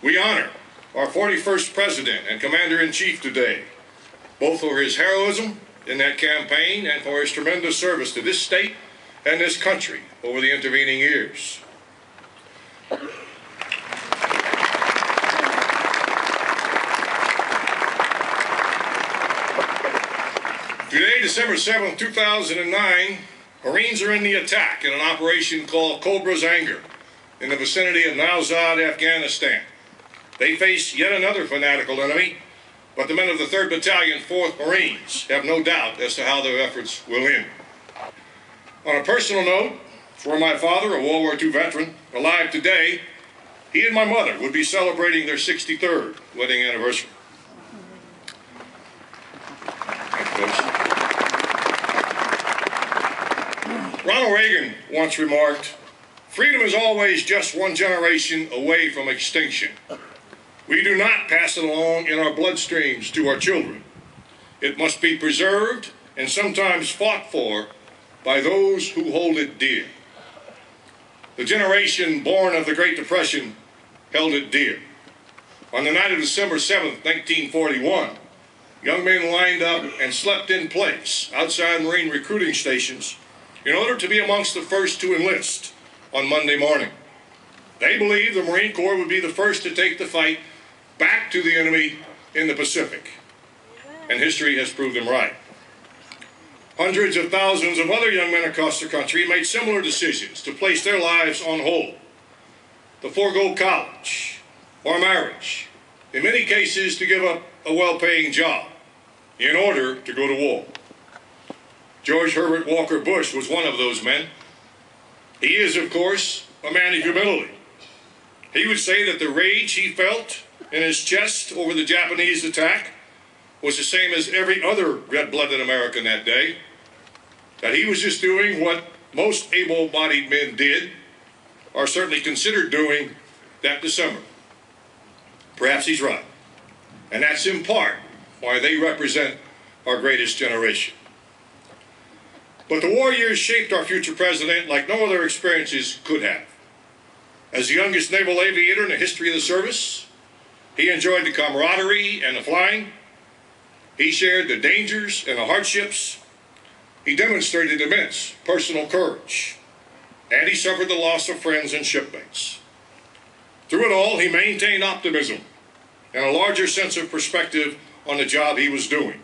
We honor our 41st President and Commander-in-Chief today, both for his heroism in that campaign and for his tremendous service to this state and this country over the intervening years. Today, December 7, 2009, Marines are in the attack in an operation called Cobra's Anger in the vicinity of Nowzad, Afghanistan. They face yet another fanatical enemy, but the men of the 3rd Battalion, 4th Marines have no doubt as to how their efforts will end. On a personal note, for my father, a World War II veteran, alive today, he and my mother would be celebrating their 63rd wedding anniversary. Ronald Reagan once remarked, "Freedom is always just one generation away from extinction. We do not pass it along in our bloodstreams to our children. It must be preserved and sometimes fought for by those who hold it dear." The generation born of the Great Depression held it dear. On the night of December 7, 1941, young men lined up and slept in place outside Marine recruiting stations in order to be amongst the first to enlist on Monday morning. They believed the Marine Corps would be the first to take the fight back to the enemy in the Pacific. And history has proved them right. Hundreds of thousands of other young men across the country made similar decisions to place their lives on hold, to forego college or marriage, in many cases to give up a well-paying job in order to go to war. George Herbert Walker Bush was one of those men. He is, of course, a man of humility. He would say that the rage he felt in his chest over the Japanese attack was the same as every other red-blooded American that day, that he was just doing what most able-bodied men did, or certainly considered doing, that December. Perhaps he's right, and that's in part why they represent our greatest generation. But the war years shaped our future president like no other experiences could have. As the youngest naval aviator in the history of the service, he enjoyed the camaraderie and the flying. He shared the dangers and the hardships. He demonstrated immense personal courage, and he suffered the loss of friends and shipmates. Through it all, he maintained optimism and a larger sense of perspective on the job he was doing.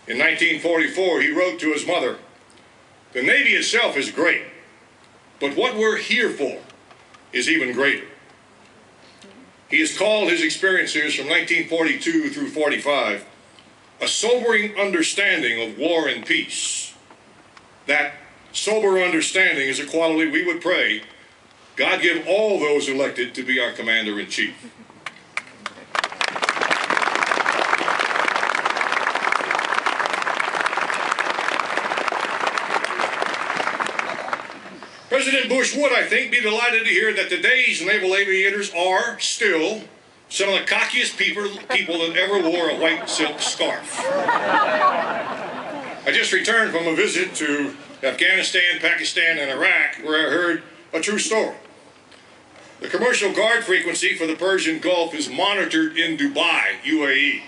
In 1944, he wrote to his mother, "The Navy itself is great, but what we're here for is even greater." He has called his experiences from 1942 through 45 a sobering understanding of war and peace. That sober understanding is a quality we would pray God give all those elected to be our Commander-in-Chief. President Bush would, I think, be delighted to hear that today's naval aviators are still some of the cockiest people that ever wore a white silk scarf. I just returned from a visit to Afghanistan, Pakistan, and Iraq, where I heard a true story. The commercial guard frequency for the Persian Gulf is monitored in Dubai, UAE,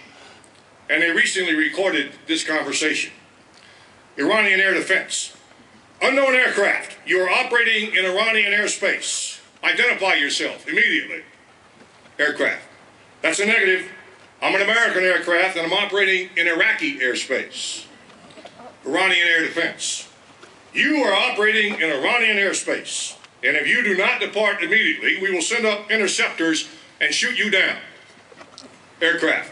and they recently recorded this conversation. Iranian air defense. "Unknown aircraft, you are operating in Iranian airspace. Identify yourself immediately." Aircraft. "That's a negative. I'm an American aircraft and I'm operating in Iraqi airspace." Iranian air defense. "You are operating in Iranian airspace, and if you do not depart immediately, we will send up interceptors and shoot you down." Aircraft.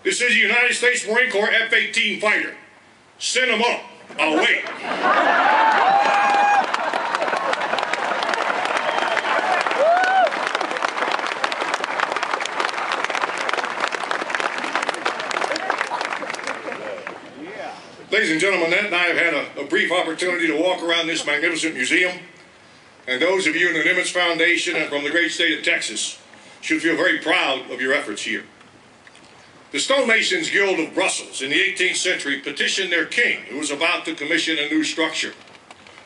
"This is a United States Marine Corps F-18 fighter. Send them up. I'll wait." Ladies and gentlemen, Annette and I have had a brief opportunity to walk around this magnificent museum, and those of you in the Nimitz Foundation and from the great state of Texas should feel very proud of your efforts here. The Stonemasons Guild of Brussels in the 18th century petitioned their king, who was about to commission a new structure.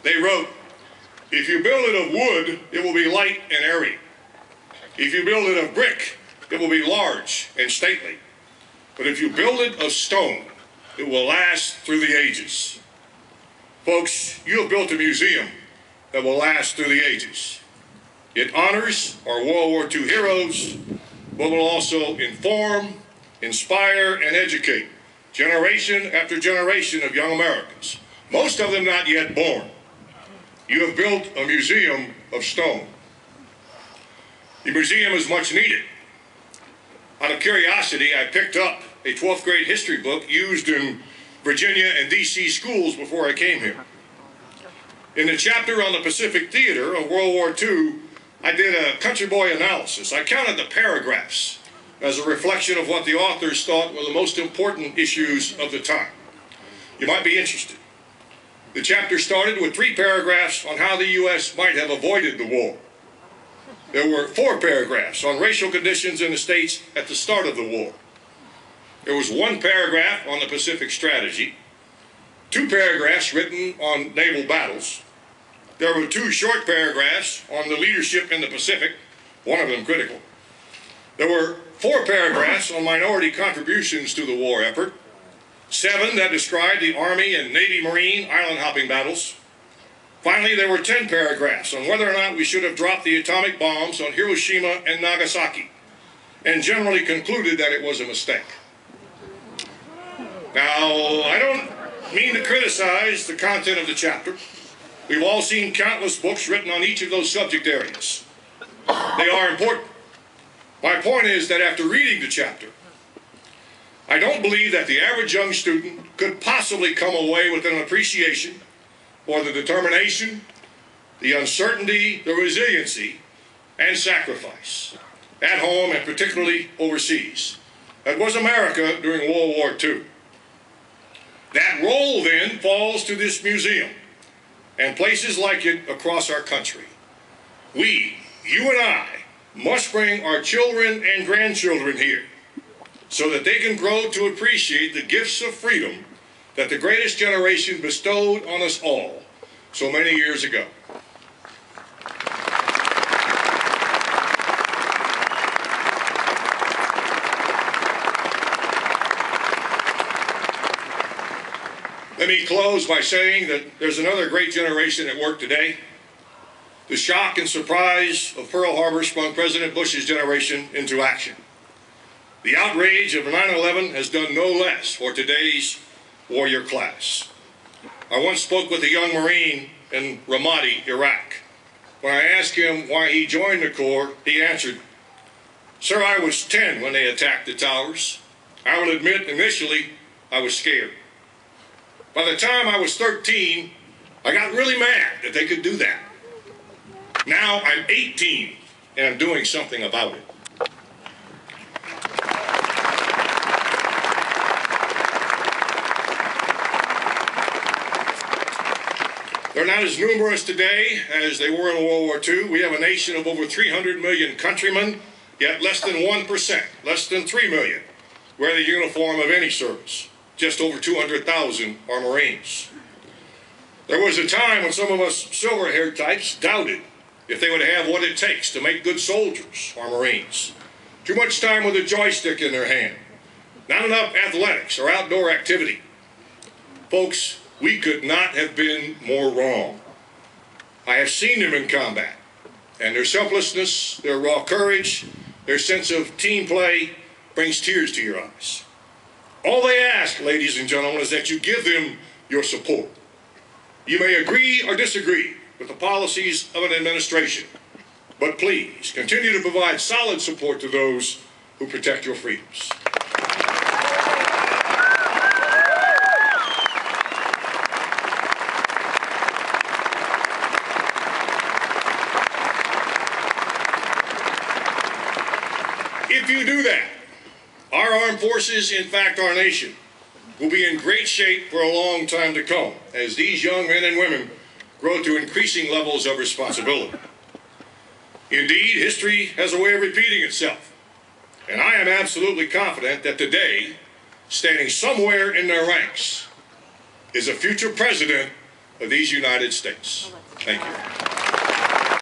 They wrote, "If you build it of wood, it will be light and airy. If you build it of brick, it will be large and stately. But if you build it of stone, it will last through the ages. Folks, you have built a museum that will last through the ages. It honors our World War II heroes, but will also inform, inspire, and educate generation after generation of young Americans, most of them not yet born. You have built a museum of stone. The museum is much needed. Out of curiosity, I picked up a 12th grade history book used in Virginia and D.C. schools before I came here. In the chapter on the Pacific Theater of World War II, I did a country boy analysis. I counted the paragraphs as a reflection of what the authors thought were the most important issues of the time. You might be interested. The chapter started with 3 paragraphs on how the U.S. might have avoided the war. There were 4 paragraphs on racial conditions in the states at the start of the war. There was 1 paragraph on the Pacific strategy, 2 paragraphs written on naval battles. There were 2 short paragraphs on the leadership in the Pacific, one of them critical. There were 4 paragraphs on minority contributions to the war effort, 7 that described the Army and Navy Marine island hopping battles. Finally, there were 10 paragraphs on whether or not we should have dropped the atomic bombs on Hiroshima and Nagasaki, and generally concluded that it was a mistake. Now, I don't mean to criticize the content of the chapter. We've all seen countless books written on each of those subject areas. They are important. My point is that after reading the chapter, I don't believe that the average young student could possibly come away with an appreciation for the determination, the uncertainty, the resiliency, and sacrifice at home and particularly overseas. That was America during World War II. That role then falls to this museum and places like it across our country. We, you and I, must bring our children and grandchildren here so that they can grow to appreciate the gifts of freedom that the greatest generation bestowed on us all so many years ago. Let me close by saying that there's another great generation at work today. The shock and surprise of Pearl Harbor sprung President Bush's generation into action. The outrage of 9/11 has done no less for today's warrior class. I once spoke with a young Marine in Ramadi, Iraq. When I asked him why he joined the Corps, he answered, "Sir, I was 10 when they attacked the towers. I will admit, initially, I was scared. By the time I was 13, I got really mad that they could do that. Now I'm 18, and I'm doing something about it." They're not as numerous today as they were in World War II. We have a nation of over 300 million countrymen, yet less than 1%, less than 3 million, wear the uniform of any service. Just over 200,000 are Marines. There was a time when some of us silver-haired types doubted if they would have what it takes to make good soldiers or Marines. Too much time with a joystick in their hand. Not enough athletics or outdoor activity. Folks, we could not have been more wrong. I have seen them in combat, and their selflessness, their raw courage, their sense of team play brings tears to your eyes. All they ask, ladies and gentlemen, is that you give them your support. You may agree or disagree with the policies of an administration, but please continue to provide solid support to those who protect your freedoms. If you do that, our armed forces, in fact our nation, will be in great shape for a long time to come as these young men and women grow to increasing levels of responsibility. Indeed, history has a way of repeating itself, and I am absolutely confident that today, standing somewhere in their ranks, is a future president of these United States. Thank you.